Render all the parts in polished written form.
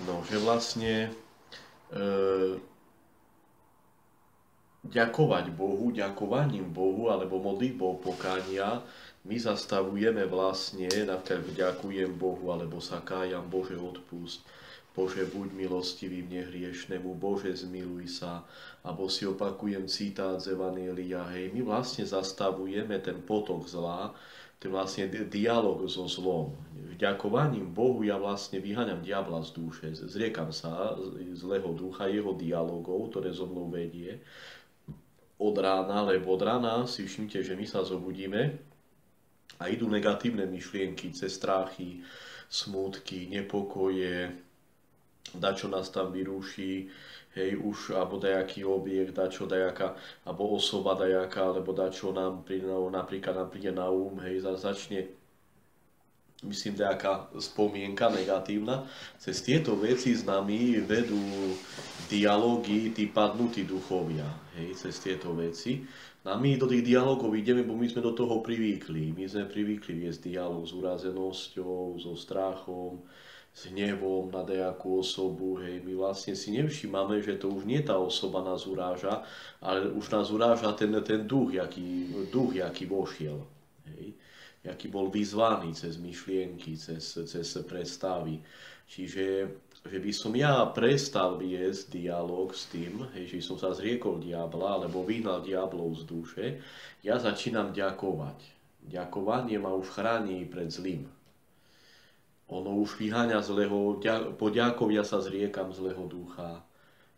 No, že vlastne e, ďakovať Bohu, ďakovaním Bohu alebo modlitbou pokánia, my zastavujeme vlastne, napríklad ďakujem Bohu alebo sa kájam, Bože odpusť, Bože buď milostivý mne hriešnemu, Bože zmiluj sa, alebo si opakujem citát z Evanjelia, hej, my vlastne zastavujeme ten potok zla, ten vlastne dialog so zlom. Ďakovaním Bohu ja vlastne vyháňam diabla z duše, zriekam sa zlého ducha, jeho dialogov, ktoré so mnou vedie od rána, lebo od rána si všimte, že my sa zobudíme a idú negatívne myšlienky cez strachy, smútky, nepokoje, dačo nás tam vyrúši, hej, už, alebo dajaký objekt, dačo dajaká, alebo osoba dajaká, alebo dačo nám napríklad nám príde na hej, začne, myslím, nejaká spomienka negatívna. Cez tieto veci s nami vedú dialógy, tí padnutí duchovia, hej, cez tieto veci. A my do tých dialogov ideme, bo my sme do toho privykli. My sme privykli viesť dialog s urazenosťou, so strachom, s hnevom na nejakú osobu. Hej. My vlastne si nevšímame, že to už nie tá osoba nás uráža, ale už nás uráža ten duch, jaký vošiel. Hej. Jaký bol vyzvaný cez myšlienky, cez predstavy. Čiže že by som ja prestal viesť dialog s tým, hej, že som sa zriekol diabla, alebo vyhnal diablov z duše, ja začínam ďakovať. Ďakovanie ma už chráni pred zlým. Ono už vyháňa zlého, po ďakovia sa zriekam zlého ducha,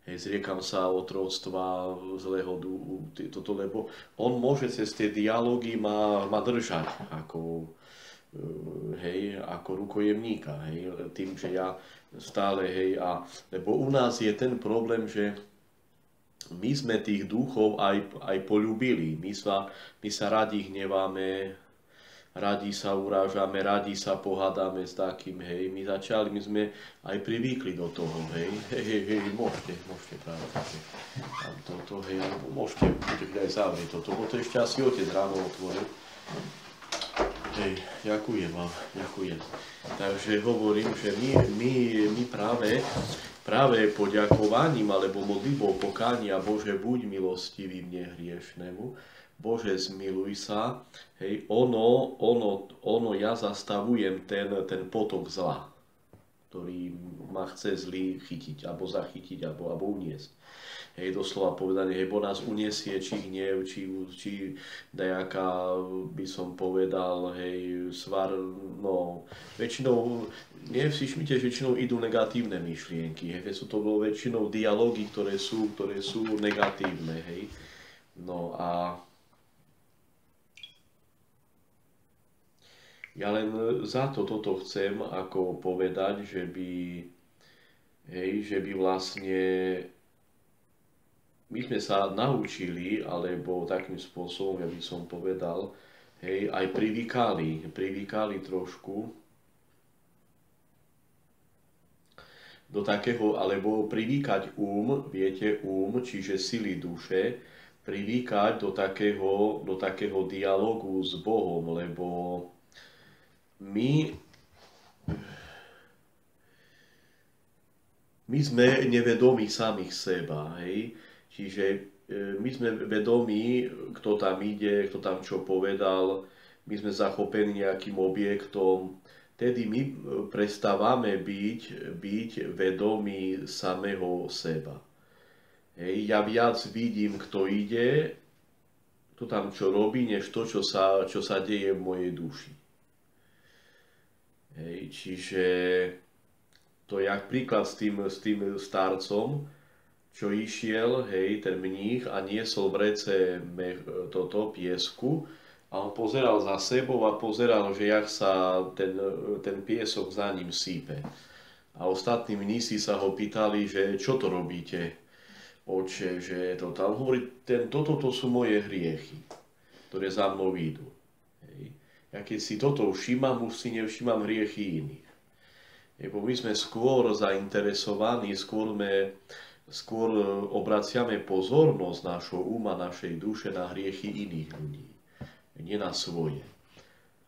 hej, zriekam sa otroctva zlého ducha, lebo on môže cez tie dialógy ma držať ako, hej, ako rukojemníka, hej, tým, že ja stále, hej, lebo u nás je ten problém, že my sme tých duchov aj poľúbili, my sa radi hneváme, radi sa urážame, radi sa pohádame s takým, hej, my sme aj privykli do toho, hej, môžete práve také, tam toto, hej, môžete aj zavrieť toto, bo to ešte asi otec ráno otvoril. Hej, ďakujem vám, ďakujem. Takže hovorím, že my práve poďakovaním alebo modlitbou pokánia, Bože, buď milostivý mne hriešnemu, Bože, zmiluj sa, hej, ja zastavujem ten potok zla, ktorý ma chce zlý chytiť, alebo zachytiť, alebo uniesť. Hej, doslova povedané, hej, bo nás uniesie, či hnev, či dajaká, by som povedal, hej, svar, no, väčšinou, nevšimnite, že väčšinou idú negatívne myšlienky, hej, sú to väčšinou dialógy, ktoré sú negatívne, hej, no a ja len za toto chcem ako povedať, že by vlastne my sme sa naučili, alebo takým spôsobom, ja by som povedal, hej, aj privykali trošku do takého, alebo privykať viete, čiže sily duše, privykať do takého dialogu s Bohom, lebo my sme nevedomí samých seba, hej? Čiže my sme vedomí, kto tam ide, kto tam čo povedal, my sme zachopení nejakým objektom, tedy my prestávame byť vedomí samého seba. Hej? Ja viac vidím, kto ide, kto tam čo robí, než to, čo sa deje v mojej duši. Hej? Čiže to je jak príklad s tým starcom, čo išiel, hej, ten mních a niesol v rece piesku a on pozeral za sebou a pozeral, že jak sa ten piesok za ním sípe. A ostatní mnísi sa ho pýtali, že čo to robíte, oče, že to tam hovorí, toto sú moje hriechy, ktoré za mnou idú. Hej. Ja keď si toto všímam, už si nevšímam hriechy iných. Lebo my sme skôr zainteresovaní, skôr obraciame pozornosť nášho uma, našej duše na hriechy iných ľudí, nie na svoje.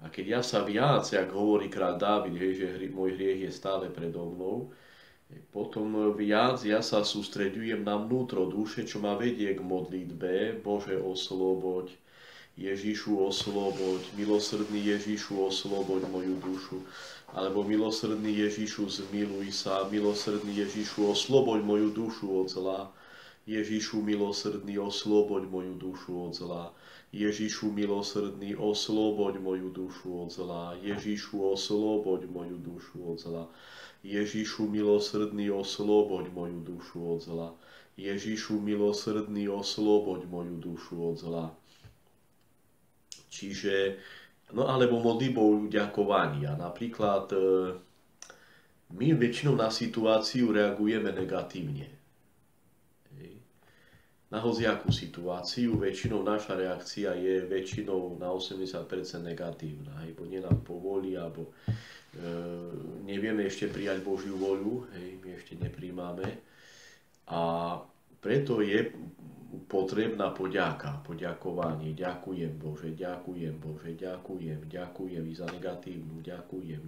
A keď ja sa viac, jak hovorí kráľ Dávid, že môj hriech je stále predo mnou, potom viac ja sa sústreďujem na vnútro duše, čo ma vedie k modlitbe. Bože, osloboď, Ježišu, osloboď, milosrdný Ježišu, osloboď moju dušu. Alebo milosrdný Ježišu, zmiluj sa, milosrdný Ježišu, osloboď moju dušu od zla. Ježišu milosrdný, osloboď moju dušu od zla. Ježišu milosrdný, osloboď moju dušu od zla. Ježišu, osloboď moju dušu od zla. Ježišu milosrdný, osloboď moju dušu od zla. Ježišu milosrdný, osloboď moju dušu od zla. Čiže, no alebo modlitbou ďakovania. Napríklad my väčšinou na situáciu reagujeme negatívne. Na hociakú situáciu, väčšinou naša reakcia je väčšinou na 80% negatívna. Bo nie nám povolí, alebo nevieme ešte prijať Božiu voľu, my ešte nepríjmame. A preto je potrebná poďakovanie. Ďakujem Bože, ďakujem Bože, ďakujem i za negatívnu,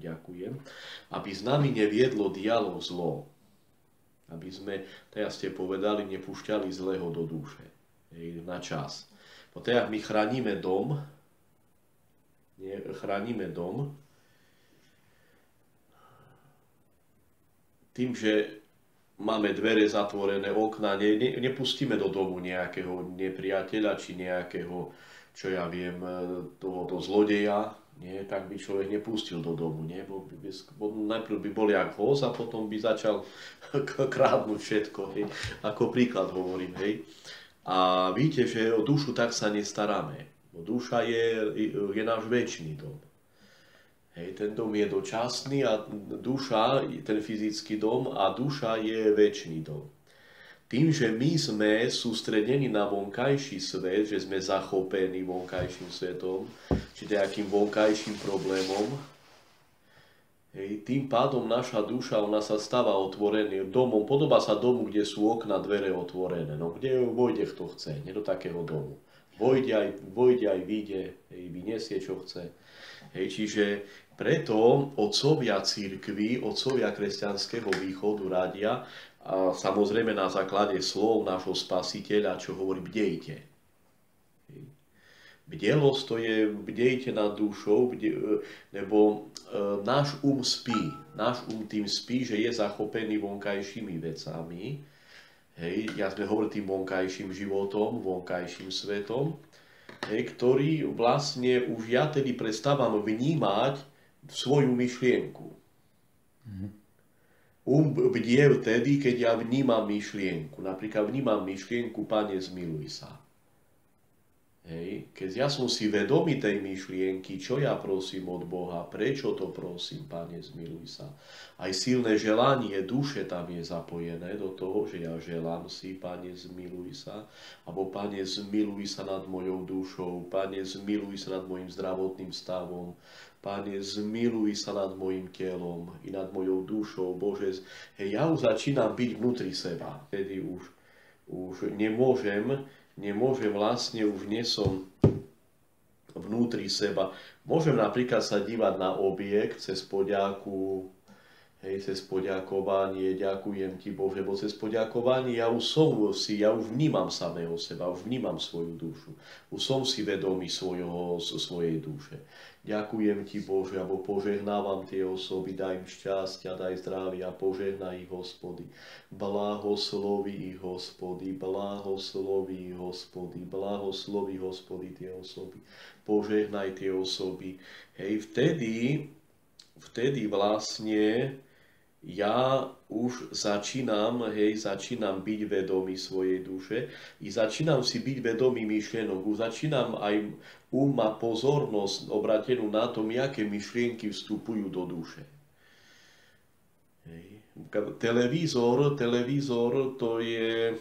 ďakujem. Aby s nami neviedlo dialog zlo. Aby sme, tak ste povedali, nepúšťali zlého do duše. Na čas. Po tak my chránime dom, tým, že máme dvere zatvorené, okna, nepustíme do domu nejakého nepriateľa, či nejakého, čo ja viem, tohoto zlodeja, tak by človek nepustil do domu, najprv by bol jak hoz a potom by začal krádnuť všetko, ako príklad hovorím, A víte, že o dušu tak sa nestaráme, bo duša je náš večný dom. Ten dom je dočasný a duša, ten fyzický dom a duša je večný dom. Tým, že my sme sústredení na vonkajší svet, že sme zachopení vonkajším svetom, či nejakým vonkajším problémom, tým pádom naša duša, ona sa stáva otvoreným domom, podobá sa domu, kde sú okna, dvere otvorené, no kde vojde kto chce, nie do takého domu. Vojde aj vyjde, vyniesie čo chce. Čiže preto otcovia cirkvi, otcovia kresťanského východu radia, a samozrejme na základe slov nášho spasiteľa, čo hovorí bdejte. Bdelosť to je bdejte nad dušou, lebo náš spí. Náš tým spí, že je zachopený vonkajšími vecami. Ja sme hovorili tým vonkajším životom, vonkajším svetom, ktorý vlastne už ja tedy prestávam vnímať svoju myšlienku. Bdie vtedy, keď ja vnímam myšlienku. Napríklad vnímam myšlienku, Pane, zmiluj sa. Keď ja som si vedomý tej myšlienky, čo ja prosím od Boha, prečo to prosím, Pane, zmiluj sa. Aj silné želanie duše tam je zapojené do toho, že ja želám si, Pane, zmiluj sa, alebo Pane, zmiluj sa nad mojou dušou, Pane, zmiluj sa nad mojim zdravotným stavom, Pane, zmiluj sa nad mojim telom i nad mojou dušou. Bože, ja už začínam byť vnútri seba. Tedy už nemôžem vlastne, už nie som vnútri seba. Môžem napríklad sa dívať na objekt cez poďaku, cez poďakovanie, ďakujem ti Bože, bo cez poďakovanie ja už vnímam samého seba, už vnímam svoju dušu. Už som si vedomý svojej duše. Ďakujem ti Bože, alebo požehnávam tie osoby, daj im šťastia, daj zdravia, požehnaj ich, Hospody. Blahosloví ich, Hospody, blahosloví ich, Hospody, blahosloví, Hospody, tie osoby. Požehnaj tie osoby. Vtedy vlastne ja už začínam byť vedomý svojej duše i začínam si byť vedomý myšlienok. Už začínam aj a pozornosť obratenú na tom, aké myšlienky vstupujú do duše. Televízor to je...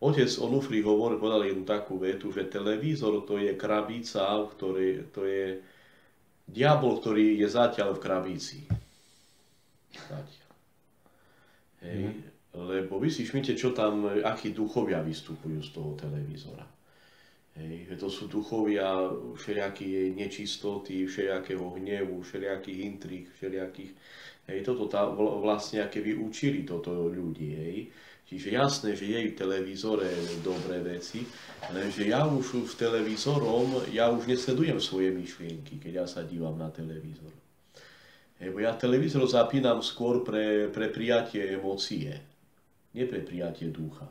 Otec Onufri povedal jednu takú vetu, že televízor to je krabica, to je diabol, ktorý je zatiaľ v krabici. Lebo vy si všimnite, čo tam, akí duchovia vystupujú z toho televízora. Hej, že to sú duchovia všelijakej nečistoty, všelijakého hnevu, všelijakých intríg, všelijakých. Hej, toto vlastne keby učili toto ľudí, hej. Čiže jasné, že je v televízore dobré veci, lenže ja už v televízorom, ja už nesledujem svoje myšlienky, keď ja sa dívam na televízor. Hej, bo ja televízor zapínam skôr pre prijatie emócie, nie pre prijatie ducha.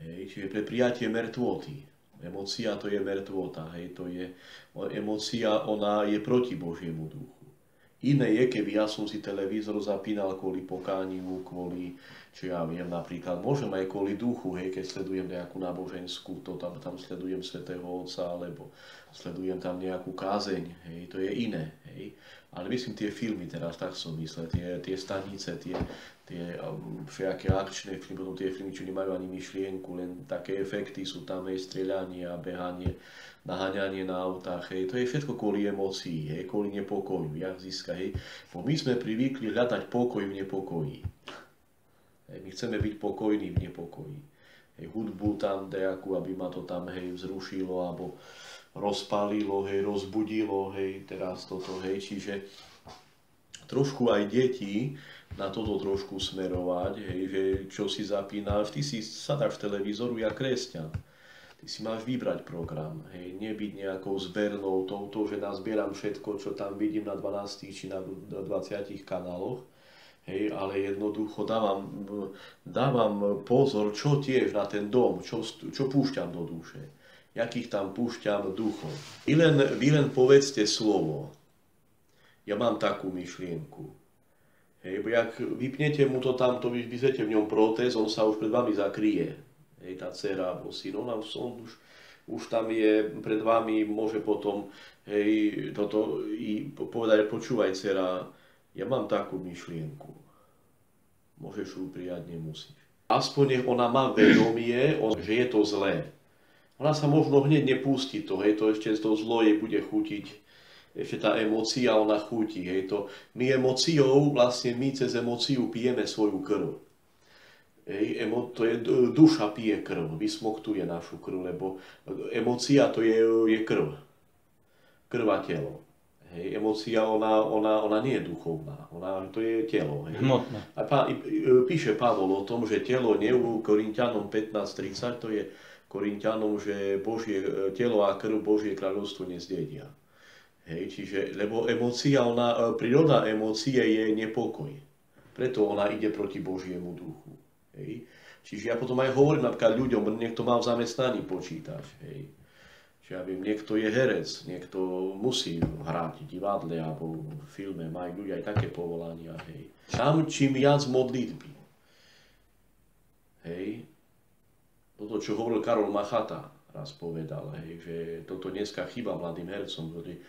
Hej, čiže pre prijatie mŕtvoty. Emócia to je mŕtvota, hej, to je, emócia, ona je proti Božiemu duchu. Iné je, keby ja som si televízor zapínal kvôli pokániu, kvôli, čo ja viem, napríklad, môžem aj kvôli duchu, hej, keď sledujem nejakú náboženskú, to tam sledujem Svätého Otca, alebo sledujem tam nejakú kázeň, hej, to je iné, hej. Ale myslím tie filmy teraz, tak som myslel, tie stanice, tie všelijaké akčné filmy, potom tie filmy, čo nemajú ani myšlienku, len také efekty sú tam, hej, strieľanie a behanie, naháňanie na autách, hej, to je všetko kvôli emócii, hej, kvôli nepokoju, jak získa, hej. Bo my sme privykli hľadať pokoj v nepokoji. Hej, my chceme byť pokojní v nepokoji. Hej, hudbu tam nejakú, aby ma to tam, hej, vzrušilo, alebo rozpálilo, hej, rozbudilo, hej, teraz toto, hej, čiže trošku aj deti na toto trošku smerovať, hej, že čo si zapínaš, ty si sadáš v televízoru, ja kresťan, ty si máš vybrať program, hej, nebyť nejakou zbernou touto, že nazbieram všetko, čo tam vidím na 12 či na 20 kanáloch, hej, ale jednoducho dávam pozor, čo tiež na ten dom, čo púšťam do duše. Jakých tam púšťam duchov. Vy len povedzte slovo. Ja mám takú myšlienku. Hej, bo jak vypnete mu to tamto, vyzvete v ňom protéz, on sa už pred vami zakrie. Hej, tá dcera alebo syn, on už tam je pred vami, môže potom, hej, toto povedať, počúvaj dcera, ja mám takú myšlienku. Môžeš ju prijať, nemusíš. Aspoň nech ona má vedomie, že je to zlé. Ona sa možno hneď nepustí to, hej, to ešte to zlo jej bude chutiť, ešte tá emócia, ona chutí, hej, to my emóciou, vlastne my cez emóciu pijeme svoju krv. Hej, to je, duša pije krv, vysmoktuje našu krv, lebo emócia to je krv, krv a telo. Hej, emócia, ona nie je duchovná, to je telo. Hej. Hmotné. A píše Pavol o tom, že telo u Korinťanom 15:30, to je Korinťanom, že Božie telo a krv Božie kráľovstvo nezdedia. Hej, čiže, lebo emócia, príroda emócie je nepokoj. Preto ona ide proti Božiemu duchu. Hej. Čiže ja potom aj hovorím napríklad ľuďom, niekto má v zamestnaní počítač. Hej. Čiže ja viem, niekto je herec, niekto musí hrať v divadle alebo v filme, majú ľudia aj také povolania. Hej. Tam čím viac modlitby. Hej. Toto, čo hovoril Karol Machata, raz povedal, hej, že toto dneska chýba mladým hercom, že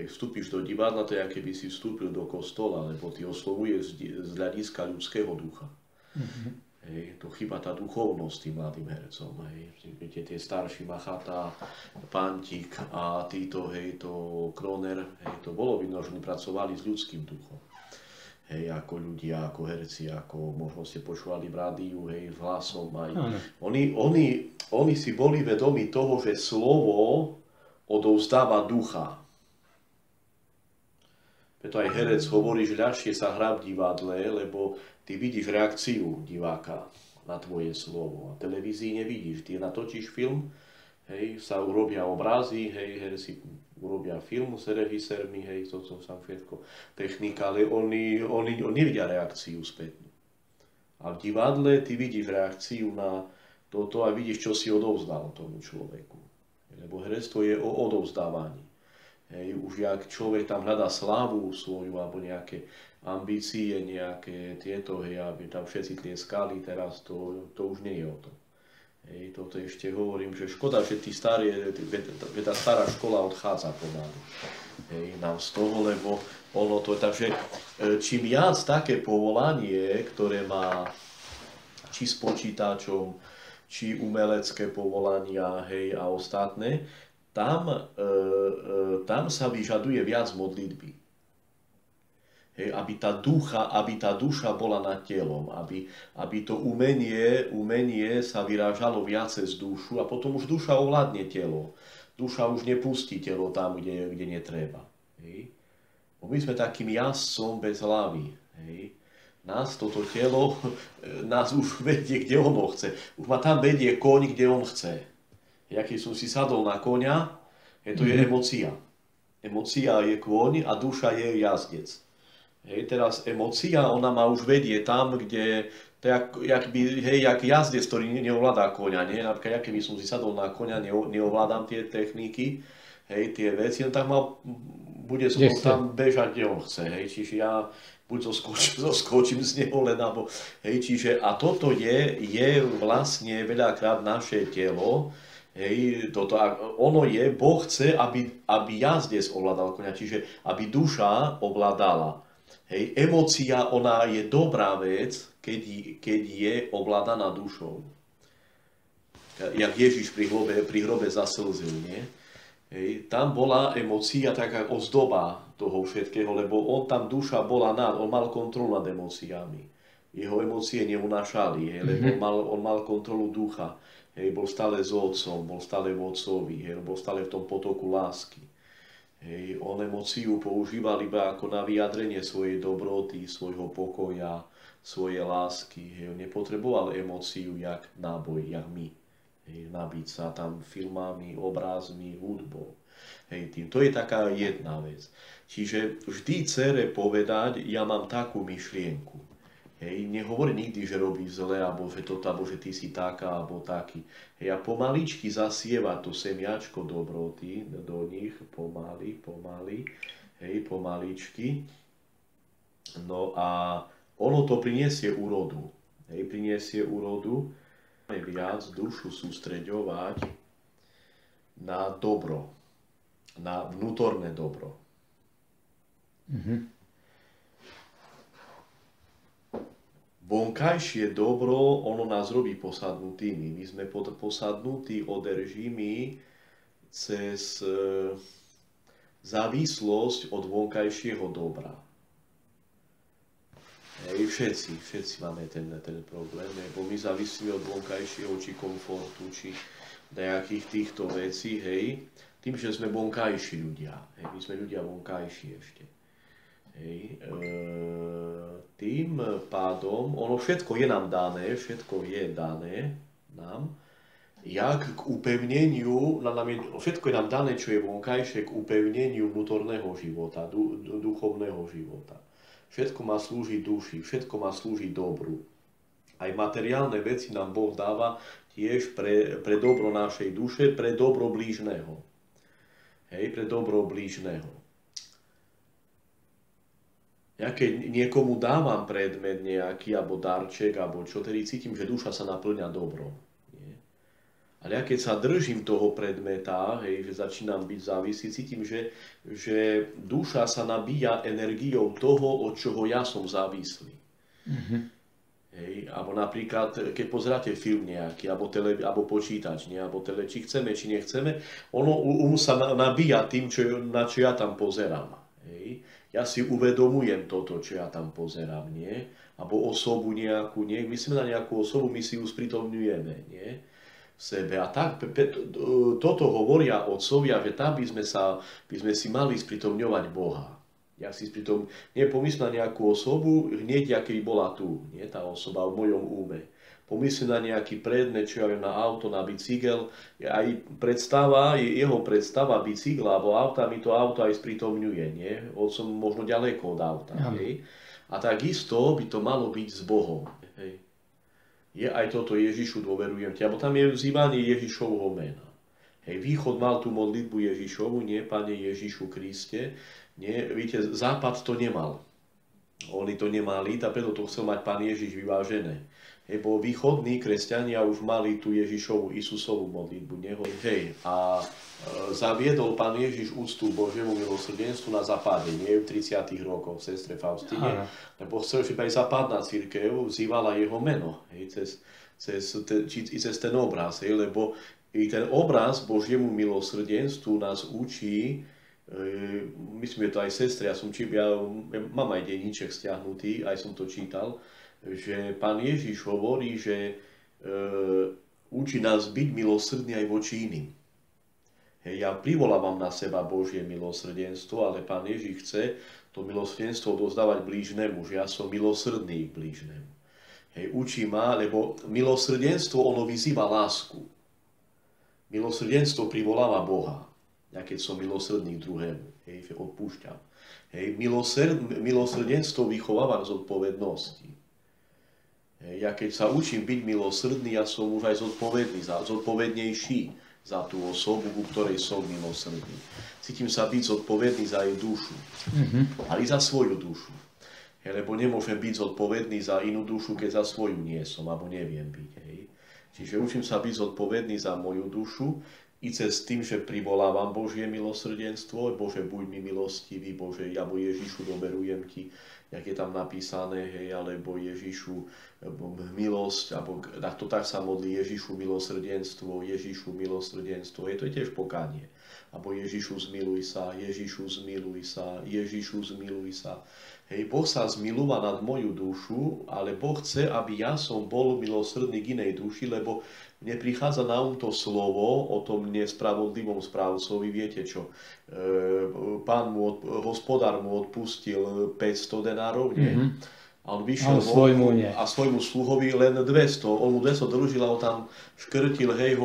vstúpiš do divadla, to je, ako keby si vstúpil do kostola, lebo ty oslovuješ z hľadiska ľudského ducha. Mm-hmm. Hej, to chýba tá duchovnosť tým mladým hercom. Hej. Viete, tie starší Machata, Pantík a títo, hej, to Kroner, hej, to bolo vidno, že oni pracovali s ľudským duchom. Hej, ako ľudia, ako herci, ako možno ste počúvali v rádiu, hej, s hlasom aj. Oni si boli vedomi toho, že slovo odovzdáva ducha. Preto aj herec hovorí, že ľahšie sa hrá v divadle, lebo ty vidíš reakciu diváka na tvoje slovo. A v televízii nevidíš. Ty natočíš film, hej, sa urobia obrazy, hej, herci urobia film s režisérmi, hej, to sa všetko technika, ale oni nevidia reakciu spätnú. A v divadle ty vidíš reakciu na toto a vidíš, čo si odovzdal tomu človeku. Lebo herectvo je o odovzdávaní. Hej, už jak človek tam hľadá slávu svoju alebo nejaké ambície, nejaké tieto, hej, aby tam všetci tlieskali, teraz to už nie je o tom. Hej, toto ešte hovorím, že škoda, že tá stará škola odchádza pomaly. Hej, nám z toho, lebo ono to, takže čím viac také povolanie, ktoré má či s počítačom, či umelecké povolania, hej, a ostatné, tam sa vyžaduje viac modlitby. Hej, aby tá duša bola nad telom, aby to umenie sa vyrážalo viacej z dušu a potom už duša ovládne telo. Duša už nepustí telo tam, kde netreba. Hej. Bo my sme takým jazdcom bez hlavy. Hej. Nás toto telo, nás už vedie, kde ono chce. Už ma tam vedie koň, kde on chce. Ja keď som si sadol na koňa, to je emócia. Emócia je kôň a duša je jazdec. Hej, teraz emócia, ona ma už vedie tam, kde, to jak jazdec, ktorý neovládá koňa, nie? Napríklad, ja keby som si sadol na koňa, neovládam tie techniky, hej, tie veci, no tak bude som tam bežať, kde on chce, hej, čiže ja buď zoskočím z neho len, alebo, hej, čiže, a toto je vlastne veľakrát naše telo, hej, ono je, Boh chce, aby jazdec ovládal koňa, čiže aby duša ovládala. Hej, emócia, ona je dobrá vec, keď je ovládaná dušou. Jak Ježiš pri hrobe zaslzil, nie? Hej, tam bola emócia taká ozdoba toho všetkého, lebo tam duša bola on mal kontrolu nad emóciami. Jeho emócie neunášali, lebo on mal kontrolu ducha. Hej, bol stále s otcom, bol stále v otcovi, bol stále v tom potoku lásky. Hej, on emóciu používal iba ako na vyjadrenie svojej dobroty, svojho pokoja, svojej lásky. Hej, on nepotreboval emóciu jak náboj, jak my. Hej, nabiť sa tam filmami, obrazmi, hudbou. Hej, to je taká jedna vec. Čiže vždy dcere povedať, ja mám takú myšlienku. Hej, nehovorí nikdy, že robí zle, alebo že ty si taká, alebo taký. Hej, a pomaličky zasieva to semiačko dobroty do nich, pomaly, hej, pomaličky. No a ono to priniesie úrodu. Hej, priniesie úrodu. Máme viac dušu sústreďovať na dobro, na vnútorné dobro. Vonkajšie dobro, ono nás robí posadnutými. My sme posadnutí od režimy cez závislosť od vonkajšieho dobra. Hej, všetci máme ten problém, lebo my závisíme od vonkajšieho, či komfortu, či nejakých týchto vecí, hej, tým, že sme vonkajší ľudia. Hej, my sme ľudia vonkajší ešte. Hej, tým pádom, ono všetko je nám dané, nám, jak k upevneniu, všetko je nám dané, čo je vonkajšie, k upevneniu vnútorného života, duchovného života. Všetko má slúžiť duši, všetko má slúžiť dobru. Aj materiálne veci nám Boh dáva tiež pre dobro našej duše, pre dobro blížneho. Hej, pre dobro blížneho. Ja keď niekomu dávam predmet nejaký, alebo darček, alebo čo, tedy cítim, že duša sa naplňa dobrom. Nie? Ale ja keď sa držím toho predmeta, hej, že začínam byť závislý, cítim, že duša sa nabíja energiou toho, od čoho ja som závislý. Hej, alebo napríklad, keď pozeráte film nejaký, alebo počítač, nie? Alebo či chceme, či nechceme, ono sa nabíja tým, na čo ja tam pozerám. Hej. Ja si uvedomujem toto, čo ja tam pozerám, nie? Alebo osobu nejakú, nie? My sme na nejakú osobu, my si ju sprítomňujeme, nie? V sebe. A tak, toto hovoria otcovia, že tam by sme si mali sprítomňovať Boha. Ja si pomyslím na nejakú osobu, hneď aký bola tu, nie? Tá osoba v mojom úme. Pomyslím na nejaký predmet, čo ja viem, na auto, na bicykel, aj jeho predstava bicykla alebo auta, mi to auto aj sprítomňuje, nie? Som možno ďaleko od auta, hej? A takisto by to malo byť s Bohom, hej? Je aj toto Ježišu dôverujem ti, alebo tam je vzývanie Ježišovho mena. Hej, východ mal tú modlitbu Ježišovu, nie, Pane Ježišu Kriste, nie, víte, západ to nemal. Oni to nemali, a preto to chcel mať Pán Ježiš vyvážené. Lebo východní kresťania už mali tú Ježišovu, Isusovú modlitbu. Hej, a zaviedol Pán Ježiš úctu Božiemu milosrdenstvu na západe, nie v 30. rokoch v sestre Faustine, lebo chcel, že aj západná cirkev vzývala jeho meno, hej, cez ten obraz, hej, lebo i ten obraz Božiemu milosrdenstvu nás učí, myslím, že to aj sestre, ja mám aj denníček stiahnutý, aj som to čítal, že Pán Ježiš hovorí, že učí nás byť milosrdný aj voči iným. Hej, ja privolávam na seba Božie milosrdenstvo, ale Pán Ježiš chce to milosrdenstvo dozdávať blížnemu, že ja som milosrdný k blížnemu. Hej, učí ma, lebo milosrdenstvo, ono vyzýva lásku. Milosrdenstvo privoláva Boha. Ja keď som milosrdný k druhému, hej, že odpúšťam. Hej, milosrdenstvo vychováva k zodpovednosti. Hej, ja keď sa učím byť milosrdný, ja som už aj zodpovednejší za tú osobu, ku ktorej som milosrdný. Cítim sa byť zodpovedný za jej dušu, ale i za svoju dušu. Lebo nemôžem byť zodpovedný za inú dušu, keď za svoju nie som, alebo neviem byť. Hej. Čiže učím sa byť zodpovedný za moju dušu, i cez tým, že privolávam Božie milosrdenstvo, Bože, buď mi milostivý, Bože, alebo Ježišu, doverujem ti, jak je tam napísané, hej, alebo Ježišu, milosť, alebo tak sa modlí Ježišu milosrdenstvo, Ježišu milosrdenstvo, je to tiež pokánie. Alebo Ježišu zmiluj sa, Ježišu zmiluj sa, Ježišu zmiluj sa. Hej, Boh sa zmilúva nad moju dušu, ale Boh chce, aby ja som bol milosrdný k inej duši, lebo mne prichádza na to slovo o tom nespravodlivom správcovi, viete čo, hospodár mu odpustil 500 denárov, nie? A on vyšiel a svojmu sluhovi len 200. On mu 200 dlžil a ho tam škrtil, hej, ho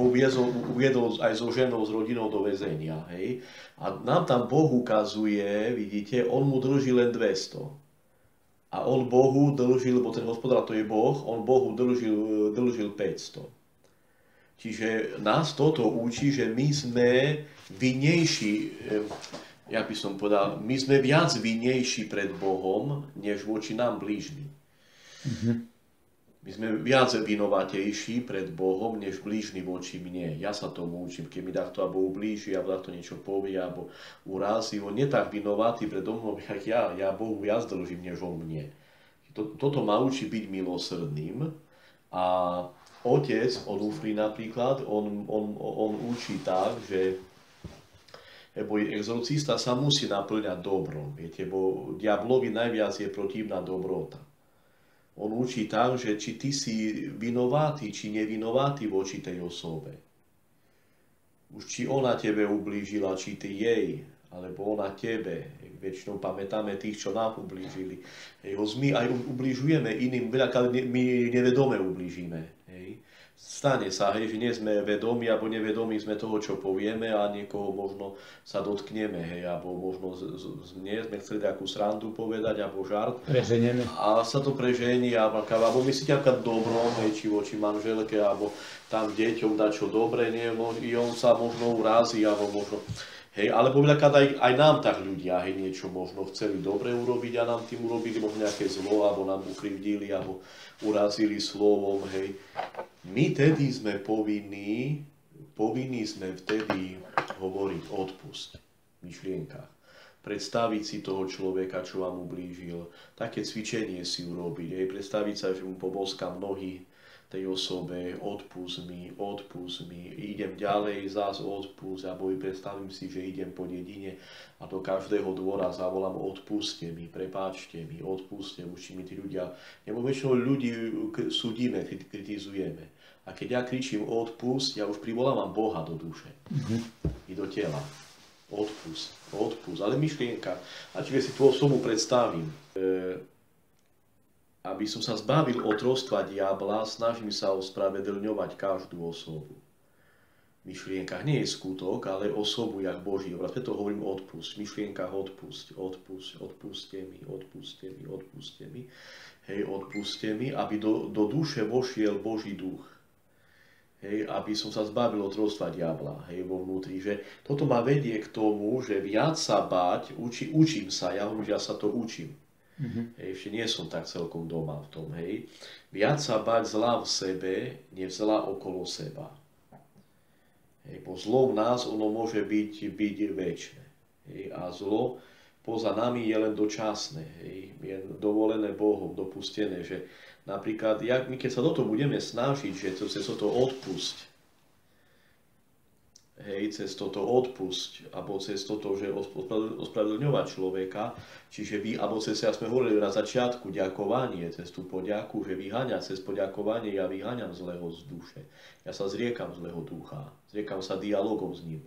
uviedol aj so ženou, s rodinou do väzenia, hej. A nám tam Boh ukazuje, vidíte, on mu dlžil len 200. A on Bohu dlžil, lebo ten hospodár to je Boh, on Bohu dlžil 500. Čiže nás toto učí, že my sme vinnejší, ja by som povedal, my sme viac vinnejší pred Bohom, než voči nám blížnym. My sme viac vinovatejší pred Bohom, než blížny voči mne. Ja sa tomu učím, keď mi takto alebo ublíži, alebo takto niečo povie, alebo urazí. On nie tak vinovatý pred Bohom, jak ja. Ja Bohu viac dlžím, než on mne. Toto ma učí byť milosrdným. A otec od Ufry napríklad, on učí tak, že lebo exorcista sa musí naplňať dobrom, viete, bo diablovi najviac je protivná dobrota. On učí tak, že či ty si vinovatý, či nevinovatý voči tej osobe. Už či ona tebe ublížila, či ty jej, alebo ona tebe. Väčšinou pamätáme tých, čo nám ublížili. My aj ublížujeme iným, veľakrát my nevedome ublížime. Hej. Stane sa, hej, že nie sme vedomí, alebo nevedomí sme toho, čo povieme a niekoho možno sa dotkneme, hej, alebo možno nie sme chceli takú srandu povedať, alebo žart. Preženieme. A sa to prežení, alebo myslíte napríklad dobrom, hej, či voči manželke, alebo tam deťom dať čo dobre, nie, no, i on sa možno urazí, alebo možno... Hej, alebo aj nám tak ľudia, hej, niečo možno chceli dobre urobiť a nám tým urobili možno nejaké zlo, alebo nám ukrivdili, alebo urazili slovom, hej. My tedy sme povinní sme vtedy hovoriť odpusť v myšlienkach. Predstaviť si toho človeka, čo vám ublížil, také cvičenie si urobiť, hej, predstaviť sa, že mu poboskám nohy tej osobe, odpusť mi, idem ďalej, zás odpusť, alebo predstavím si, že idem po dedine a do každého dvora zavolám odpuste mi, prepáčte mi, odpuste, už mi tí ľudia, lebo väčšinou ľudí súdime, kritizujeme. A keď ja kričím odpusť, ja už privolávam Boha do duše i do tela. Odpusť, ale myšlienka. A čiže si tú osobu predstavím, aby som sa zbavil otroctva diabla, snažím sa ospravedlňovať každú osobu. V myšlienkach nie je skutok, ale osobu, jak Boží obraz. Preto hovorím odpusť. V myšlienkach odpuste mi. Hej, odpuste mi, aby do duše vošiel Boží duch. Hej, aby som sa zbavil otroctva diabla, hej, vo vnútri. Že toto ma vedie k tomu, že viac sa báť, učím sa, ja hovorím, že ja sa to učím. Hej, ešte nie som tak celkom doma v tom, hej. Viac sa bať zla v sebe, než zla okolo seba. Hej, bo zlo v nás, ono môže byť večné. Hej, a zlo poza nami je len dočasné. Hej, je dovolené Bohom, dopustené, že napríklad, my keď sa do toho budeme snažiť, že to odpusť, hej, cez toto odpusť, alebo cez toto, že ospravedlňovať človeka, čiže alebo cez, ja sme hovorili na začiatku, ďakovanie, cez tú poďaku, že vyháňať cez poďakovanie, ja vyháňam zlého z duše. Ja sa zriekam zlého ducha, zriekam sa dialogom s ním.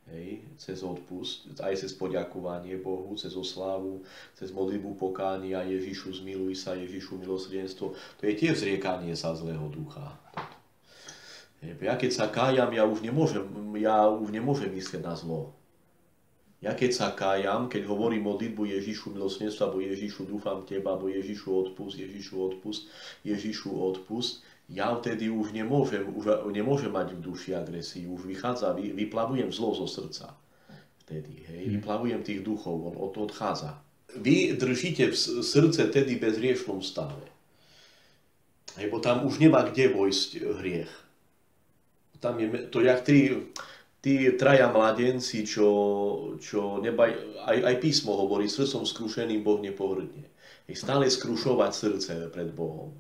Hej, cez odpust, aj cez poďakovanie Bohu, cez oslávu, cez modlitbu pokánia, Ježišu zmiluj sa, Ježišu milosrdenstvo, to je tiež zriekanie sa zlého ducha. Ja keď sa kájam, ja už nemôžem myslieť na zlo. Ja keď sa kájam, keď hovorím modlitbu Ježišu milosrdenstvo, alebo Ježišu dúfam v teba, alebo Ježišu odpust, Ježišu odpust, Ježišu odpust, ja vtedy už nemôžem mať v duši agresiu, už vyplavujem zlo zo srdca. Vtedy, hej, vyplavujem tých duchov, on odchádza. Vy držíte v srdce tedy v bezriešnom stave. Lebo tam už nemá kde vojsť hriech. Tam je to jak tí traja mladenci, aj písmo hovorí, srdcom skrušeným Boh nepohrdne. Stále skrušovať srdce pred Bohom.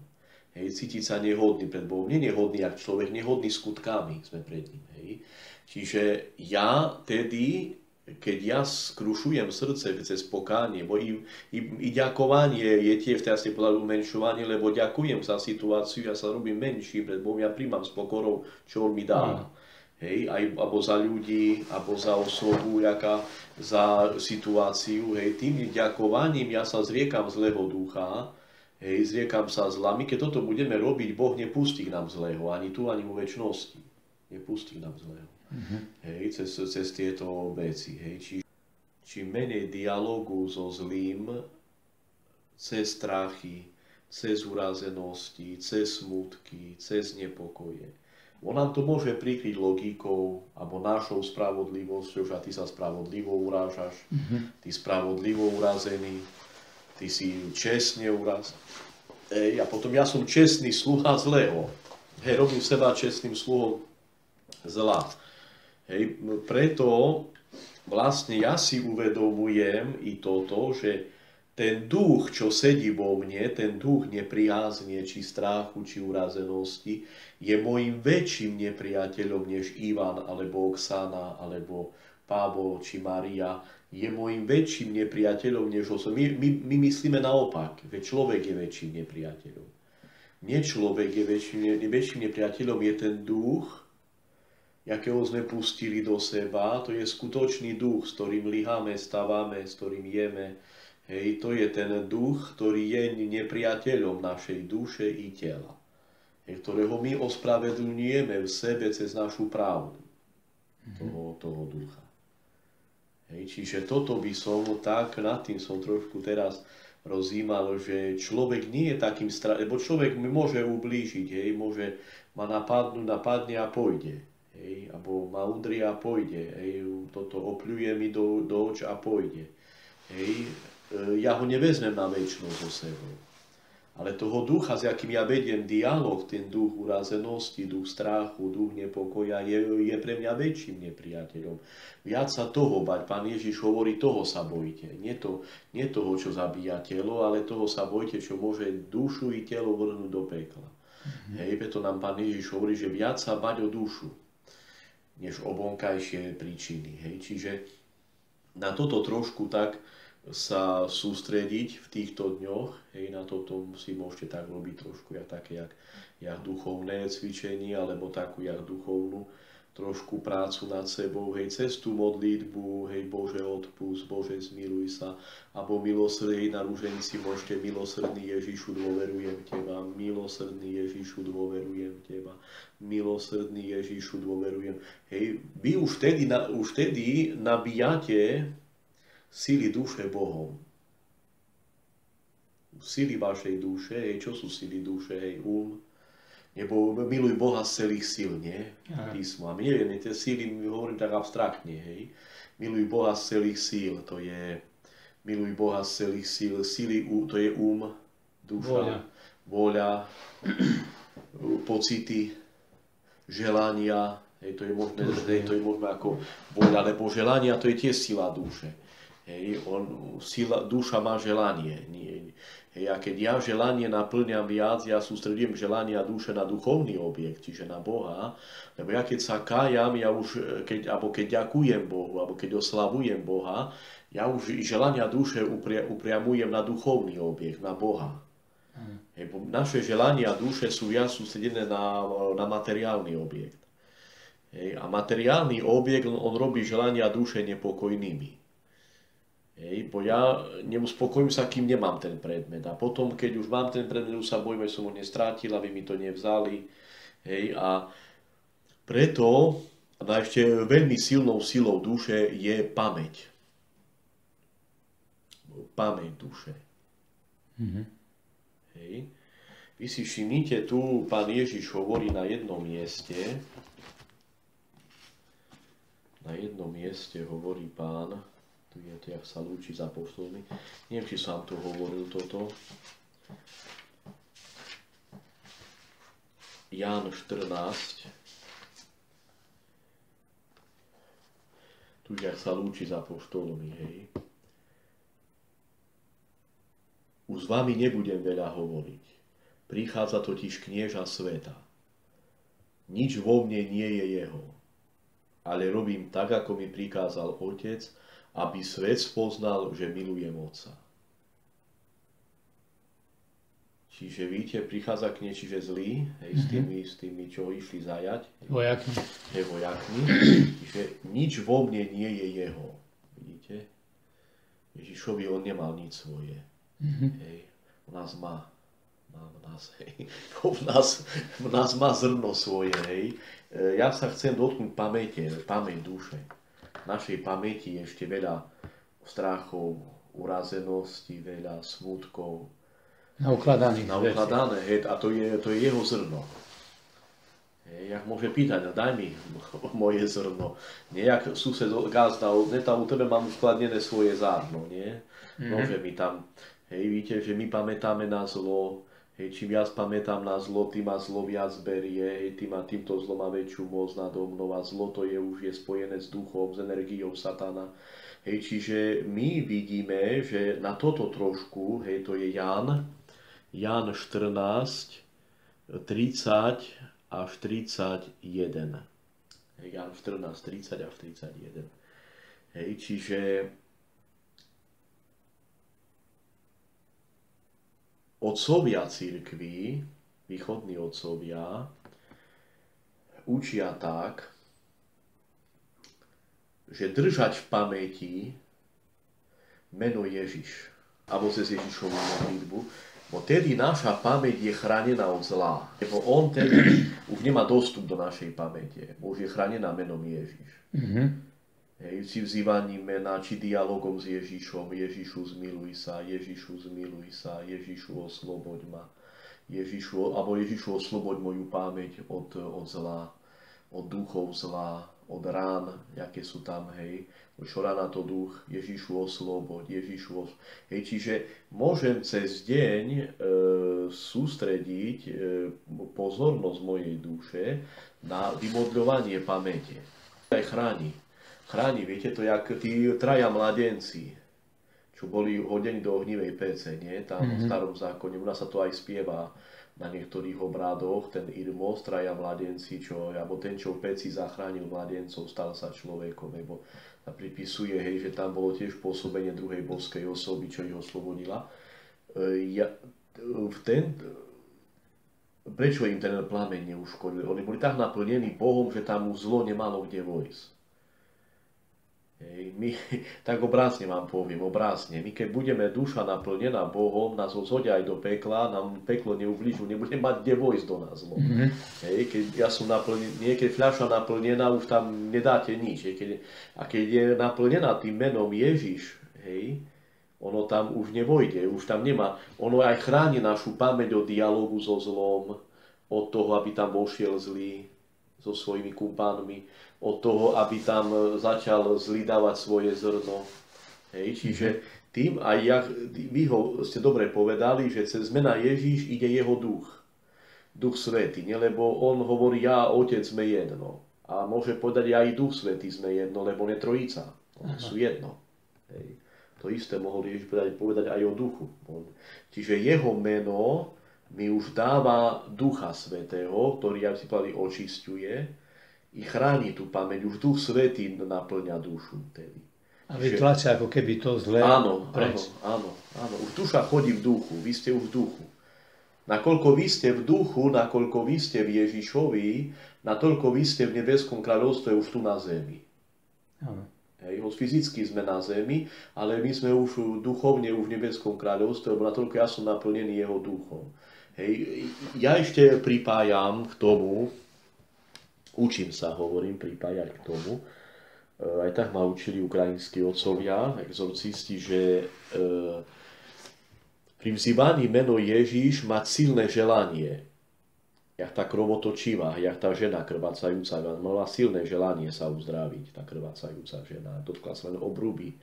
Hej, cítiť sa nehodný pred Bohom. Nie nehodný jak človek, nehodný skutkami sme pred ním. Hej. Čiže ja tedy, keď ja skrušujem srdce cez pokánie, bo i ďakovanie je tiež, teraz ste povedali umenšovanie, lebo ďakujem za situáciu, ja sa robím menší pred Bohom, ja príjmam s pokorou, čo on mi dá. Hej, alebo za ľudí, alebo za osobu, za situáciu. Hej, tým ďakovaním ja sa zriekam zlého ducha, hej, zriekam sa zla. My keď toto budeme robiť, Boh nepustí k nám zlého, ani tu, ani vo večnosti. Nepustí k nám zlého. Hej, cez tieto veci. Hej. Čím menej dialogu so zlým, cez strachy, cez urazenosti, cez smutky, cez nepokoje. On nám to môže prikryť logikou, alebo našou spravodlivosťou, že ty sa spravodlivo urážaš, ty spravodlivo urazený, ty si čestne urazený. A potom ja som čestný sluha zlého. Hej, robím seba čestným sluhom zla. Hej, preto vlastne ja si uvedomujem i toto, že ten duch, čo sedí vo mne, ten duch nepriaznie, či strachu, či urazenosti, je môjim väčším nepriateľom než Ivan, alebo Oksana, alebo Pavol, či Maria. Je môjim väčším nepriateľom než osob. My myslíme naopak, že človek je väčším nepriateľom. Nie človek je väčším nepriateľom, je ten duch, jakého sme pustili do seba. To je skutočný duch, s ktorým liháme, stávame, s ktorým jeme. Hej, to je ten duch, ktorý je nepriateľom našej duše i tela. Hej, ktorého my ospravedlňujeme v sebe cez našu pravdu. Toho ducha. Hej, čiže toto by som tak, nad tým som trošku teraz rozímal, že človek nie je takým lebo človek mi môže ublížiť, hej, môže ma napadne a pôjde. Hej, alebo ma udrie a pôjde. Hej, toto opľuje mi do oč a pôjde. Hej, ja ho nevezmem na večnosť so sebou. Ale toho ducha, s jakým ja vediem dialog, ten duch urazenosti, duch strachu, duch nepokoja, je pre mňa väčším nepriateľom. Viac sa toho bať. Pán Ježiš hovorí, toho sa bojte. Nie toho, čo zabíja telo, ale toho sa bojte, čo môže dušu i telo vrhnúť do pekla. Hej, preto nám Pán Ježiš hovorí, že viac sa bať o dušu, než o vonkajšie príčiny. Hej. Čiže na toto trošku tak sa sústrediť v týchto dňoch, hej, na toto si môžete tak robiť trošku také jak duchovné cvičenie, alebo takú jak duchovnú trošku prácu nad sebou, hej, cez tú modlitbu, hej, Bože odpusť, Bože zmiluj sa, alebo milosrdný na rúženci môžete, milosrdný Ježišu dôverujem teba, milosrdný Ježišu dôverujem teba, milosrdný Ježišu dôverujem. Hej, vy už vtedy nabíjate sily duše Bohom. Sily vašej duše, hej, čo sú sily duše, hej, nebo miluj Boha z celých síl, nie? Písmo. A my nevieme, tie síly, hovorím tak abstraktne, hej. Miluj Boha z celých síl, to je, miluj Boha z celých síl, síly, to je duša, vôľa, pocity, želania, hej, to je možné ako vôľa, lebo želania, to je tiež sila duše. Hej, duša má želanie. Hej, a keď ja želanie naplňam viac, ja sústredujem želania duše na duchovný objekt, čiže na Boha, lebo ja keď sa kájam, alebo keď ďakujem Bohu, alebo keď oslavujem Boha, ja už želania duše upriamujem na duchovný objekt, na Boha. Hej, naše želania duše sú viac sústredené na materiálny objekt. Hej, a materiálny objekt, on robí želania duše nepokojnými. Hej, bo ja neuspokojím sa, kým nemám ten predmet. A potom, keď už mám ten predmet, už sa bojím, že som ho nestrátil, aby mi to nevzali. Hej, a preto ešte veľmi silnou silou duše je pamäť. Pamäť duše. Hej. Vy si všimnite, tu pán Ježiš hovorí na jednom mieste. Na jednom mieste hovorí pán, tu je to, jak sa lúči s apoštolmi. Neviem, či som tu hovoril toto. Ján 14. Tu, jak sa lúči s apoštolmi, hej. Už s vami nebudem veľa hovoriť. Prichádza totiž knieža sveta. Nič vo mne nie je jeho. Ale robím tak, ako mi prikázal Otec, aby svet spoznal, že milujem Otca. Čiže vidíte, prichádza kniež, čiže zlý, hej, s tými, čo ho išli zajať. Vojakmi. Vojakmi. Čiže nič vo mne nie je jeho. Vidíte? Ježišovi on nemal nič svoje. Hej. On nás má. Hej. V nás má zrno svoje, hej. Ja sa chcem dotknúť pamäť duše. V našej pamäti je ešte veľa strachov, urazenosti, veľa smutkov. Naukladané, hej, a to je jeho zrno. Hej, jak môže pýtať, daj mi moje zrno. Nie, jak sused gazda, tam u tebe mám uskladnené svoje zárno, nie? Môže mi tam, hej, víte, že my pamätáme na zlo. Hej, čím viac pamätám na zlo, tým ma zlo viac berie, hej, týmto zlo má väčšiu moc nado mnou a zlo to už je spojené s duchom, s energiou satana. Hej, čiže my vidíme, že na toto trošku, hej, to je Ján 14, 30 až 31. Hej, Ján 14, 30 až 31. Hej, čiže otcovia cirkvi, východní otcovia, učia tak, že držať v pamäti meno Ježiš, alebo cez Ježišovu modlitbu, bo tedy naša pamäť je chránená od zla. Lebo on tedy už nemá dostup do našej pamäte, už je chránená menom Ježiš. Hej, či vzývaním mena, či dialogom s Ježišom. Ježišu, zmiluj sa, Ježišu, zmiluj sa, Ježišu, osloboď ma. Ježišu, osloboď moju pamäť od zla, od duchov zla, od rán, jaké sú tam, hej. Čo rána to duch, Ježišu, osloboď, hej, čiže môžem cez deň sústrediť pozornosť mojej duše na vymodľovanie pamäte. Aj chráni, viete, to jak tí traja mladenci, čo boli hodení do ohnivej pece, nie? Tam v starom zákone, u nás sa to aj spieva na niektorých obrádoch, ten Irmos, traja mladenci, alebo ten, čo v peci zachránil mladencov, stal sa človekom, lebo sa pripisuje, hej, že tam bolo tiež pôsobenie druhej božskej osoby, čo ich oslobodila. Prečo im ten plameň neuškodil? Oni boli tak naplnení Bohom, že tam už zlo nemalo kde vojsť. My, tak obrázne vám poviem, my keď budeme duša naplnená Bohom, nás ho zhodia aj do pekla, nám peklo neublížu, nebudeme mať kde vojsť do nás zlo. Keď ja som naplnený, keď fľaša naplnená, už tam nedáte nič. A keď je naplnená tým menom Ježiš, ono tam už nevojde, už tam nemá. Ono aj chráni našu pamäť od dialogu so zlom, od toho, aby tam vošiel zlý so svojimi kumpánmi, od toho, aby tam začal zlý dávať svoje zrno. Čiže tým aj vy ste dobre povedali, že cez mena Ježíš ide jeho duch. Duch Svätý, lebo on hovorí, ja a Otec sme jedno. A môže povedať, aj Duch Svätý sme jedno, lebo on je trojica. Oni sú jedno. To isté mohol Ježiš povedať aj o duchu. Čiže jeho meno mi už dáva Ducha Svätého, ktorý, jak si povedali, očisťuje i chráni tú pamäť. Už Duch Svätý naplňa dušu vtedy. A vytlačia ako keby to zlé preč. Áno. Už duša chodí v duchu, vy ste už v duchu. Nakoľko vy ste v duchu, nakoľko vy ste v Ježišovi, natoľko vy ste v nebeskom kráľovstve už tu na zemi. Áno. Hej, fyzicky sme na zemi, ale my sme už duchovne už v nebeskom kráľovstve, lebo natoľko ja som naplnený jeho duchom. Hej, ja ešte pripájam k tomu, učím sa, pripájať k tomu, aj tak ma učili ukrajinskí otcovia, exorcisti, že pri vzývaní meno Ježíš má silné želanie. Jak tá krvotočivá, jak tá žena krvácajúca, mala silné želanie sa uzdraviť, tá krvácajúca žena. Dotkla sa len obruby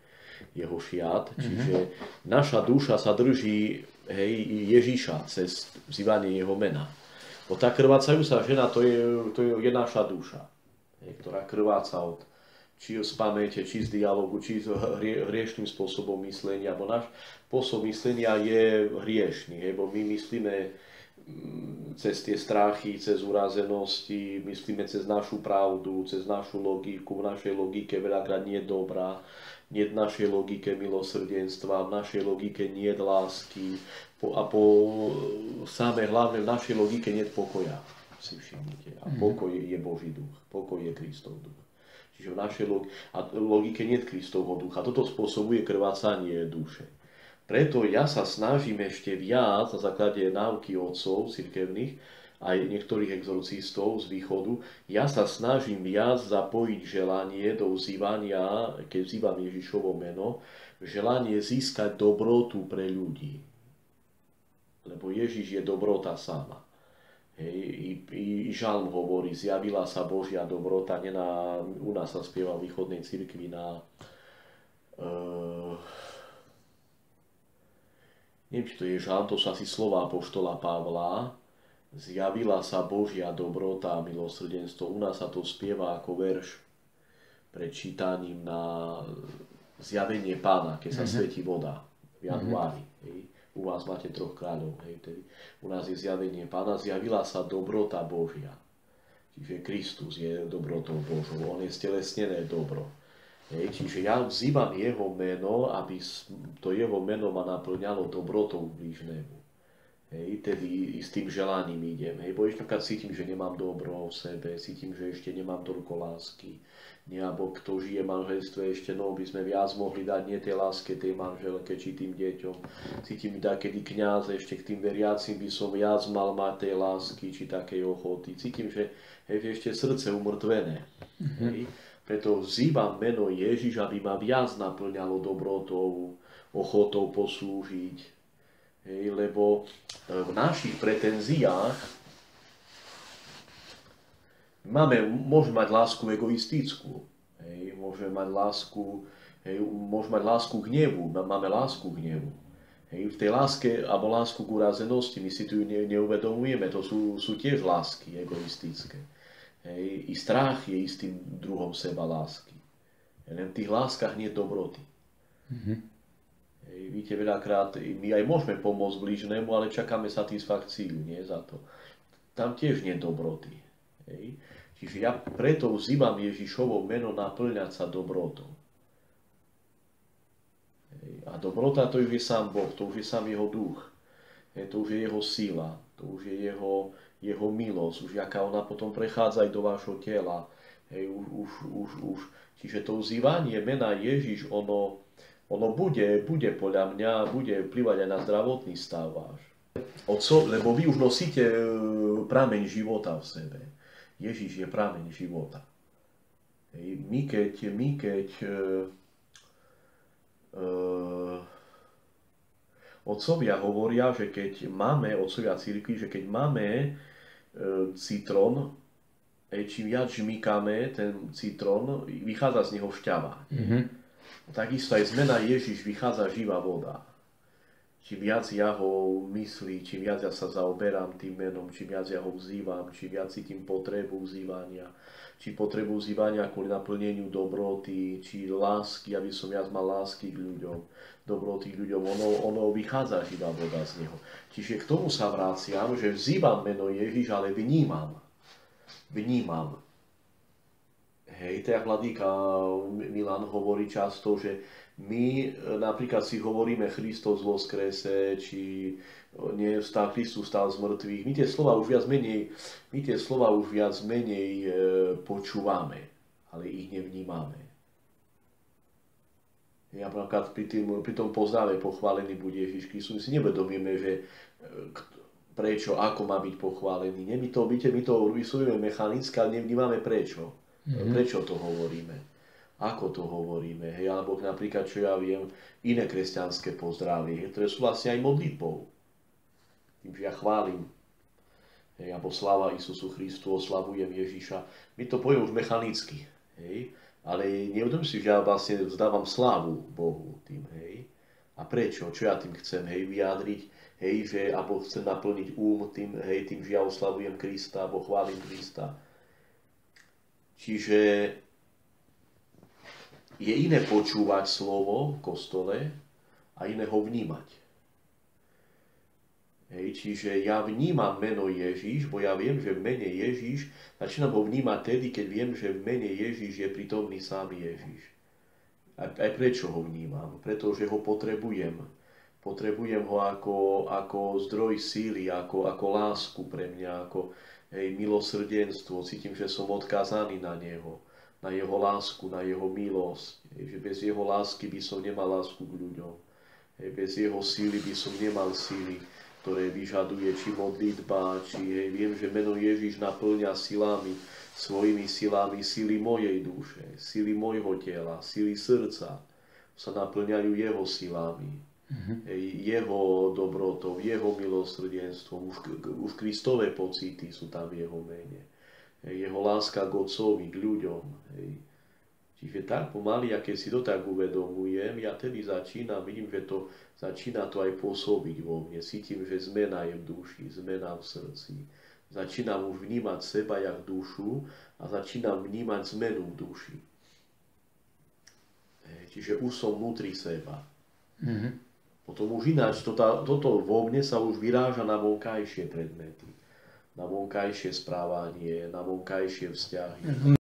jeho šiat, čiže naša duša sa drží Ježíša cez vzývanie jeho mena. Bo tá krvácajúca žena, to je naša duša, ktorá krváca či z pamäte, či z dialogu, či z hriešným spôsobom myslenia, bo náš spôsob myslenia je hriešný, bo my myslíme cez tie strachy, cez urazenosti, myslíme cez našu pravdu, cez našu logiku. V našej logike veľakrát nie je dobrá, nie v našej logike milosrdenstva, v našej logike nie je lásky samé hlavne v našej logike nie je pokoja, si všimnite. A pokoj je Boží duch, pokoj je Kristov duch. Čiže v našej logike nie je Kristovho ducha. Toto spôsobuje krvácanie duše. Preto ja sa snažím ešte viac na základe náuky otcov cirkevných, aj niektorých exorcistov z východu, ja sa snažím viac zapojiť želanie do vzývania, keď vzývam Ježišovo meno, želanie získať dobrotu pre ľudí. Lebo Ježiš je dobrota sama. I žalm hovorí, zjavila sa Božia dobrota, u nás sa spieva v východnej cirkvi neviem, či to je žalm, to sú asi slová apoštola Pavla, zjavila sa Božia dobrota a milosrdenstvo. U nás sa to spieva ako verš pred čítaním na zjavenie Pána, keď sa svätí voda v januári. U vás máte 3 kráľov. U nás je zjavenie Pána, zjavila sa dobrota Božia. Čiže Kristus je dobrotou Božou, on je stelesnené dobro. Čiže ja vzývam jeho meno, aby to jeho meno ma naplňalo dobrotou blížnemu. Tedy s tým želaním idem. Bo ešte cítim, že nemám dobro v sebe, cítim, že ešte nemám toľko lásky. Alebo kto žije v manželstve, ešte by sme viac mohli dať nie tej láske, tej manželke, či tým deťom. Cítim, kedy kňaz ešte k tým veriacim by som viac mal mať tej lásky, či takej ochoty. Cítim, že ešte srdce umrtvené. Preto vzývam meno Ježiš, aby ma viac naplňalo dobrotou, ochotou poslúžiť. Lebo v našich pretenziách môžeme mať lásku egoistickú. Môžeme mať lásku k hnevu. Máme lásku k hnevu. V tej láske, alebo lásku k urazenosti, my si tu neuvedomujeme, to sú tiež lásky egoistické. I strach je istým druhom seba lásky. Len v tých láskach nie je dobroty. Víte, veľakrát my aj môžeme pomôcť blížnemu, ale čakáme satisfakciu, nie za to. Tam tiež nie je dobroty. Čiže ja preto vzývam Ježišovo meno naplňať sa dobrotou. A dobrota to už je sám Boh, to už je sám jeho duch. To už je jeho sila, to už je jeho milosť, už jaká ona potom prechádza aj do vášho tela. Čiže to vzývanie mena Ježiš, ono bude podľa mňa, bude vplyvať aj na zdravotný stav váš. Lebo vy už nosíte prameň života v sebe. Ježiš je prameň života. My keď otcovia hovoria, že keď máme, otcovia cirkvi, že keď máme citrón, čím viac žmýkame ten citrón, vychádza z neho šťava. Takisto aj z mena Ježiš vychádza živá voda. Čím viac ja ho myslí, čím viac ja sa zaoberám tým menom, čím viac ja ho vzývam, čím viac cítim potrebu vzývania, či potrebu vzývania kvôli naplneniu dobroty, či lásky, aby som viac mal lásky k ľuďom, dobroty k ľuďom, ono vychádza živá voda z neho. Čiže k tomu sa vraciam, že vzývam meno Ježiš, ale vnímam. Hej, tak vladíka Milan hovorí často, že my napríklad si hovoríme Kristus voskrese, či nie vstal Kristus stal z mŕtvych. My tie slova už viac menej počúvame, ale ich nevnímame. Ja napríklad pri tom pozdrave pochválený bude Ježiš Kristus, my si nevedomíme, že prečo, ako má byť pochválený. Nie, my to vyslovíme mechanicky, ale nevnímame prečo. Prečo to hovoríme? Ako to hovoríme? Hej, alebo napríklad, čo ja viem, iné kresťanské pozdravy, ktoré sú vlastne aj modlitbou. Tým, že ja chválim. Hej, alebo sláva Isusu Christu, oslavujem Ježiša. My to povieme už mechanicky. Hej, ale neuvedomím si, že ja vlastne vzdávam slávu Bohu tým. Hej. A prečo? Čo ja tým chcem? Hej, vyjadriť? Hej, že alebo chcem naplniť tým, hej, tým, že ja oslavujem Krista, alebo chválim Krista. Čiže je iné počúvať slovo v kostole a iné ho vnímať. Hej, čiže ja vnímam meno Ježiš, bo ja viem, že v mene Ježiš, začínam ho vnímať tedy, keď viem, že v mene Ježiš je prítomný sám Ježiš. Aj prečo ho vnímam? Pretože ho potrebujem. Potrebujem ho ako zdroj síly, ako lásku pre mňa, ako milosrdenstvo. Cítim, že som odkázaný na neho, na jeho lásku, na jeho milosť. Že bez jeho lásky by som nemal lásku k ľuďom. Bez jeho síly by som nemal síly, ktoré vyžaduje či modlitba, či viem, že meno Ježiš naplňa svojimi silami síly mojej duše, síly mojho tela, síly srdca. Sa naplňajú jeho silami. Jeho dobrotou, jeho milosrdenstvom, už Kristové pocity sú tam v jeho mene. Jeho láska k Otcovi, k ľuďom. Čiže tak pomaly, a keď si to tak uvedomujem, ja tedy vidím, že to začína to aj pôsobiť vo mne. Cítim, že zmena je v duši, zmena v srdci. Začínam už vnímať seba jak dušu a začínam vnímať zmenu v duši. Čiže už som vnútri seba. Potom už ináč, toto vo mne sa už vyráža na vonkajšie predmety, na vonkajšie správanie, na vonkajšie vzťahy.